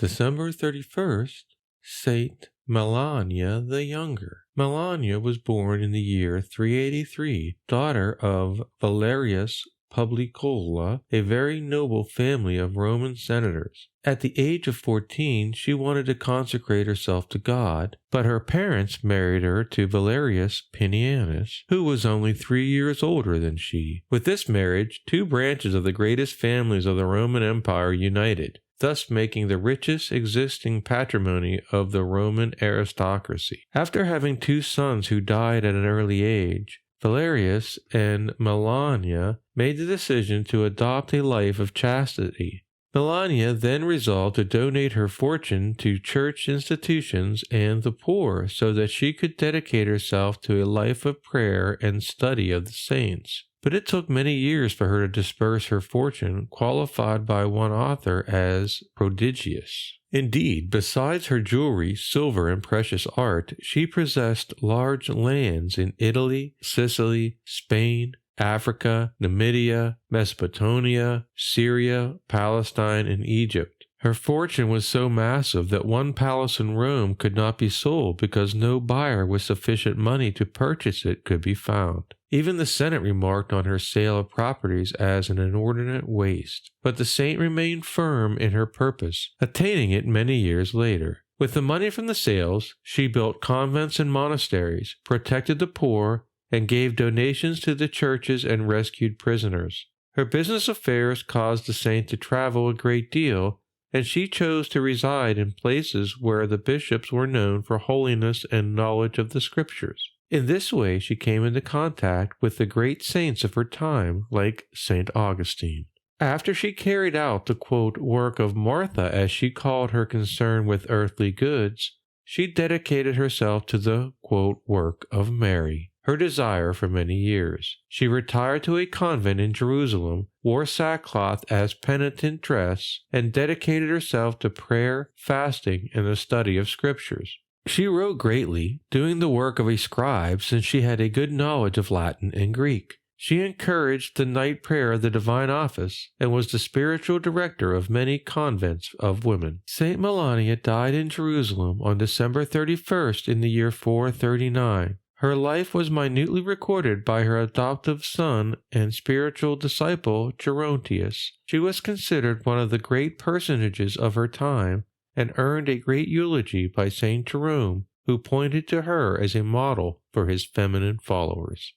December 31st, Saint Melania the Younger. Melania was born in the year 383, daughter of Valerius Publicola, a very noble family of Roman senators. At the age of 14, she wanted to consecrate herself to God, but her parents married her to Valerius Pinianus, who was only 3 years older than she. With this marriage, two branches of the greatest families of the Roman Empire united, thus making the richest existing patrimony of the Roman aristocracy. After having two sons who died at an early age, Valerius and Melania made the decision to adopt a life of chastity. Melania then resolved to donate her fortune to church institutions and the poor so that she could dedicate herself to a life of prayer and study of the saints. But it took many years for her to disperse her fortune, qualified by one author as prodigious. Indeed, besides her jewelry, silver, and precious art, she possessed large lands in Italy, Sicily, Spain, Africa, Numidia, Mesopotamia, Syria, Palestine, and Egypt. Her fortune was so massive that one palace in Rome could not be sold because no buyer with sufficient money to purchase it could be found. Even the Senate remarked on her sale of properties as an inordinate waste, but the saint remained firm in her purpose, attaining it many years later. With the money from the sales, she built convents and monasteries, protected the poor, and gave donations to the churches and rescued prisoners. Her business affairs caused the saint to travel a great deal, and she chose to reside in places where the bishops were known for holiness and knowledge of the Scriptures. In this way, she came into contact with the great saints of her time, like St. Augustine. After she carried out the, quote, work of Martha, as she called her concern with earthly goods, she dedicated herself to the, quote, work of Mary, her desire for many years. She retired to a convent in Jerusalem, wore sackcloth as penitent dress, and dedicated herself to prayer, fasting, and the study of Scriptures. She wrote greatly, doing the work of a scribe since she had a good knowledge of Latin and Greek. She encouraged the night prayer of the divine office and was the spiritual director of many convents of women. Saint Melania died in Jerusalem on December 31st in the year 439. Her life was minutely recorded by her adoptive son and spiritual disciple Gerontius. She was considered one of the great personages of her time and earned a great eulogy by Saint Jerome, who pointed to her as a model for his feminine followers.